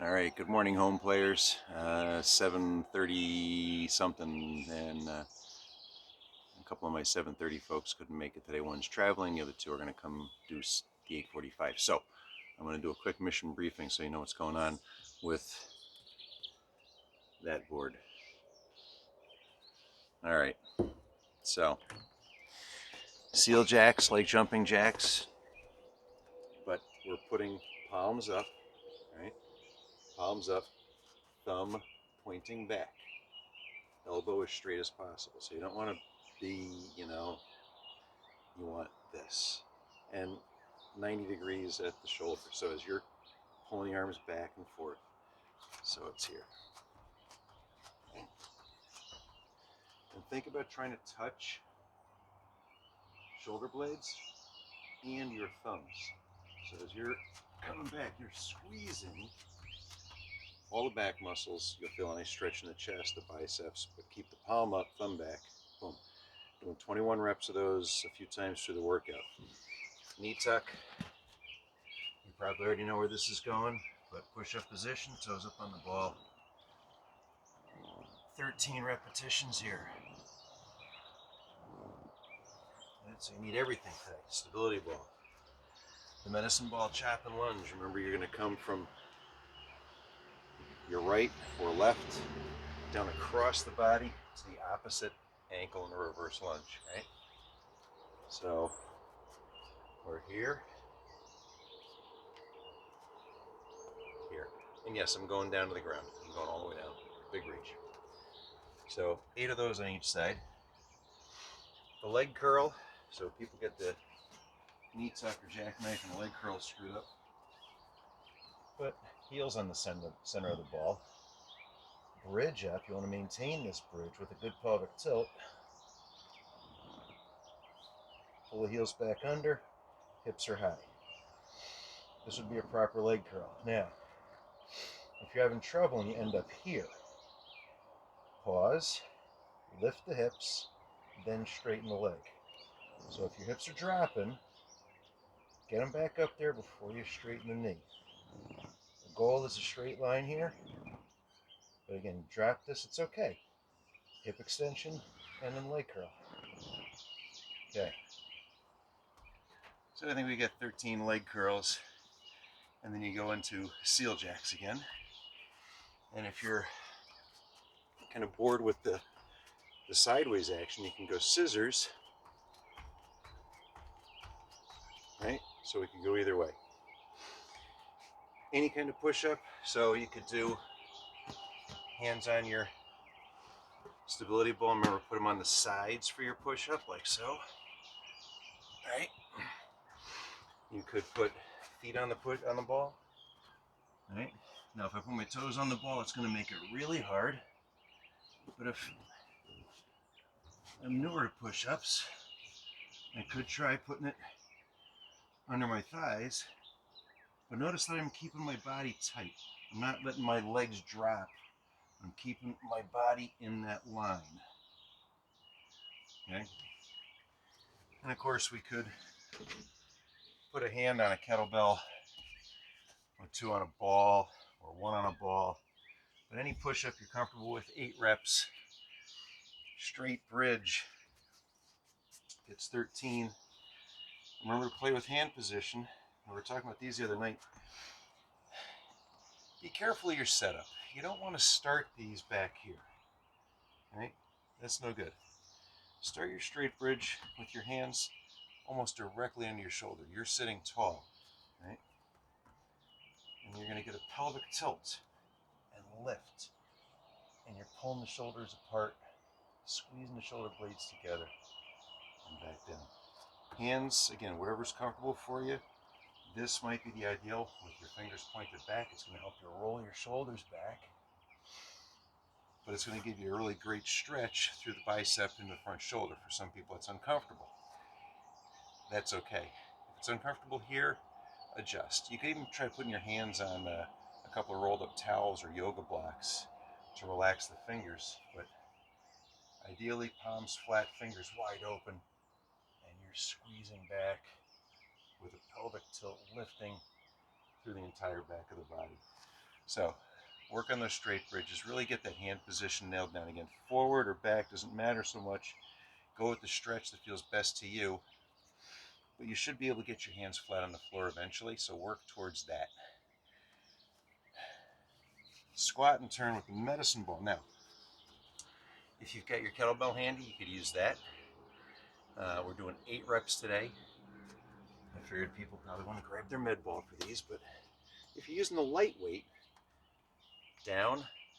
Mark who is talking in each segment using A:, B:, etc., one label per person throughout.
A: All right, good morning, home players. 7:30 something, and a couple of my 7:30 folks couldn't make it today. One's traveling, the other two are going to come do the 8:45. So I'm going to do a quick mission briefing so you know what's going on with that board. All right, so seal jacks, like jumping jacks, but we're putting palms up, right? Palms up, thumb pointing back, elbow as straight as possible. So you don't want to be, you want this. And 90 degrees at the shoulder. So as you're pulling the arms back and forth, so it's here. And think about trying to touch shoulder blades and your thumbs. So as you're coming back, you're squeezing all the back muscles. You'll feel a nice stretch in the chest, the biceps, but keep the palm up, thumb back, boom. Doing 21 reps of those a few times through the workout. Knee tuck. You probably already know where this is going, but push-up position, toes up on the ball. 13 repetitions here. And so you need everything today. Stability ball. The medicine ball chop and lunge. Remember, you're going to come from your right or left down across the body to the opposite ankle in a reverse lunge, right? So we're here. Here. And yes, I'm going down to the ground. I'm going all the way down. Big reach. So 8 of those on each side. The leg curl. So people get the knee tuck or jackknife and the leg curl screwed up. Put heels on the center of the ball. Bridge up. You want to maintain this bridge with a good pelvic tilt. Pull the heels back under. Hips are high. This would be a proper leg curl. Now, if you're having trouble and you end up here, pause, lift the hips, then straighten the leg. So if your hips are dropping, get them back up there before you straighten the knee. The goal is a straight line here, but again, drop this, it's okay. Hip extension and then leg curl. Okay. So I think we get 13 leg curls, and then you go into seal jacks again. And if you're kind of bored with the sideways action, you can go scissors, right? So we can go either way. Any kind of push-up, so you could do hands on your stability ball. Remember, put them on the sides for your push-up, like so. Right? You could put feet on the ball. Right? Now, if I put my toes on the ball, it's going to make it really hard. But if I'm newer to push-ups, I could try putting it under my thighs. But notice that I'm keeping my body tight. I'm not letting my legs drop. I'm keeping my body in that line. Okay? And of course, we could put a hand on a kettlebell, or 2 on a ball, or 1 on a ball. But any push-up you're comfortable with, 8 reps, straight bridge, gets 13. Remember to play with hand position. We were talking about these the other night. Be careful of your setup. You don't want to start these back here, right? That's no good. Start your straight bridge with your hands almost directly under your shoulder. You're sitting tall, right? And you're going to get a pelvic tilt and lift. And you're pulling the shoulders apart, squeezing the shoulder blades together, and back down. Hands, again, whatever's comfortable for you. This might be the ideal with your fingers pointed back. It's going to help you roll your shoulders back. But it's going to give you a really great stretch through the bicep and the front shoulder. For some people, it's uncomfortable. That's okay. If it's uncomfortable here, adjust. You can even try putting your hands on a couple of rolled up towels or yoga blocks to relax the fingers. But ideally, palms flat, fingers wide open, and you're squeezing back with a pelvic tilt lifting through the entire back of the body. So work on those straight bridges. Really get that hand position nailed down. Again, forward or back doesn't matter so much. Go with the stretch that feels best to you. But you should be able to get your hands flat on the floor eventually, so work towards that. Squat and turn with the medicine ball. Now, if you've got your kettlebell handy, you could use that. We're doing 8 reps today. I figured people probably want to grab their med ball for these, but if you're using the lightweight, down,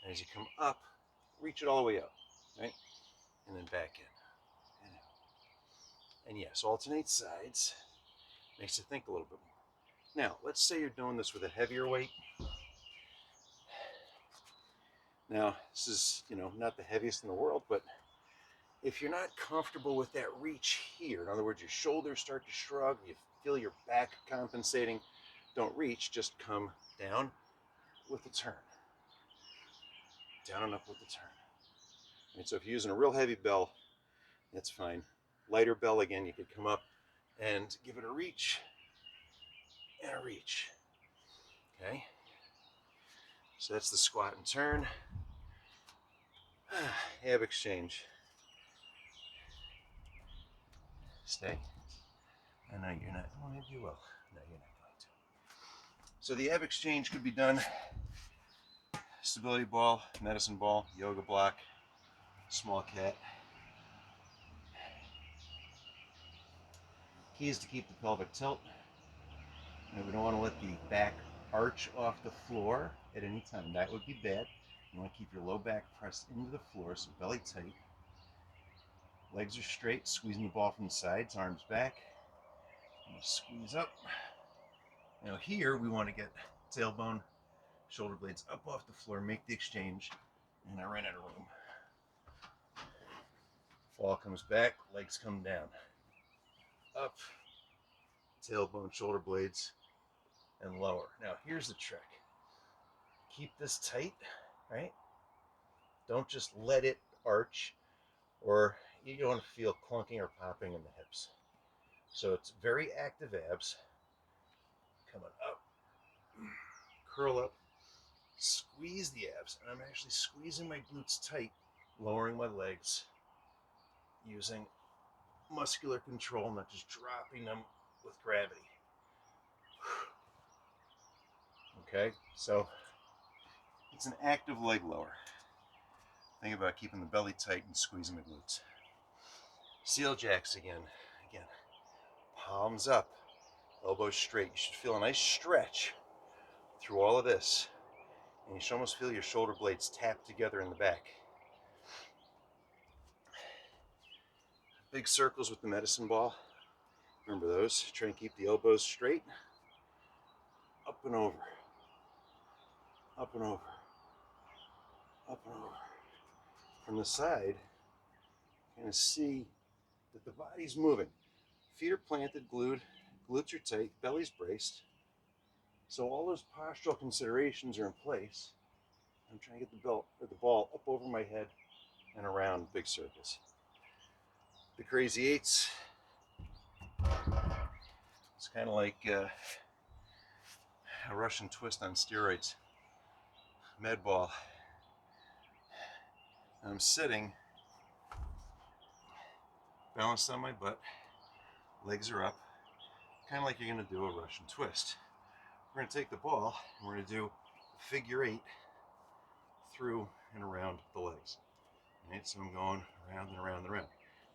A: and as you come up, reach it all the way up, right? And then back in. And out. And yes, alternate sides. Makes you think a little bit more. Now, let's say you're doing this with a heavier weight. Now, this is, not the heaviest in the world, but if you're not comfortable with that reach here, in other words, your shoulders start to shrug, you feel your back compensating, don't reach, just come down with the turn. Down and up with the turn. And so if you're using a real heavy bell, that's fine. Lighter bell, again, you could come up and give it a reach and a reach. Okay? So that's the squat and turn. Ab exchange. Stay. I know you're not. Well, maybe you will. No, you're not going to. So the ab exchange could be done. Stability ball, medicine ball, yoga block, small cat. Key is to keep the pelvic tilt. And we don't want to let the back arch off the floor at any time. That would be bad. You want to keep your low back pressed into the floor, so belly tight. Legs are straight, squeezing the ball from the sides, arms back. Squeeze up. Now here we want to get tailbone, shoulder blades up off the floor, make the exchange, and I ran out of room. Fall comes back, legs come down. Up, tailbone, shoulder blades, and lower. Now here's the trick. Keep this tight, right? Don't just let it arch, or you don't want to feel clunking or popping in the hips. So it's very active abs. Coming up, curl up, squeeze the abs, and I'm actually squeezing my glutes tight, lowering my legs, using muscular control, not just dropping them with gravity. Okay, so it's an active leg lower. Think about keeping the belly tight and squeezing the glutes. Seal jacks again. Palms up, elbows straight. You should feel a nice stretch through all of this. And you should almost feel your shoulder blades tap together in the back. Big circles with the medicine ball. Remember those. Try and keep the elbows straight. Up and over. Up and over. Up and over. From the side, you're going to see that the body's moving. Feet are planted, glued, glutes are tight, belly's braced. So all those postural considerations are in place. I'm trying to get the ball up over my head and around big circles. The crazy eights. It's kind of like a Russian twist on steroids. Med ball. I'm sitting, balanced on my butt, legs are up, kind of like you're going to do a Russian twist. We're going to take the ball and we're going to do a figure 8 through and around the legs. Right? So I'm going around and around and around.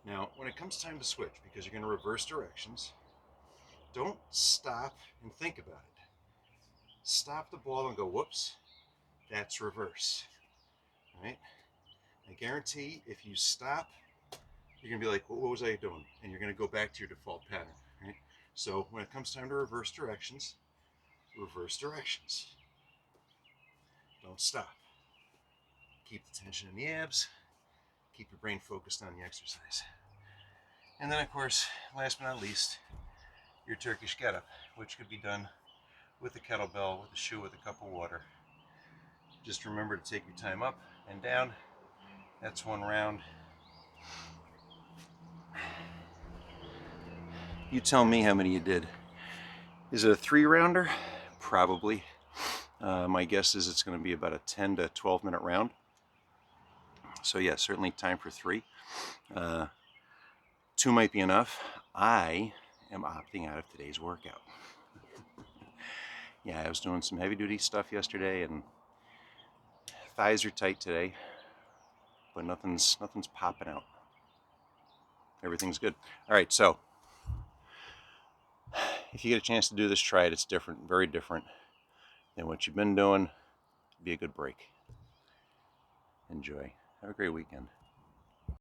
A: Now, when it comes time to switch, because you're going to reverse directions, don't stop and think about it. Stop the ball and go, whoops, that's reverse. Right? I guarantee if you stop, you're going to be like, what was I doing? And you're going to go back to your default pattern. Right? So when it comes time to reverse directions, reverse directions. Don't stop. Keep the tension in the abs. Keep your brain focused on the exercise. And then, of course, last but not least, your Turkish Get Up, which could be done with a kettlebell, with a shoe, with a cup of water. Just remember to take your time up and down. That's one round. You tell me how many you did. Is it a 3-rounder? Probably. My guess is it's going to be about a 10 to 12 minute round. So yeah, certainly time for 3. 2 might be enough. I am opting out of today's workout. Yeah, I was doing some heavy duty stuff yesterday and thighs are tight today, but nothing's popping out. Everything's good. All right, so if you get a chance to do this, try it. It's different, very different than what you've been doing. Be a good break. Enjoy. Have a great weekend.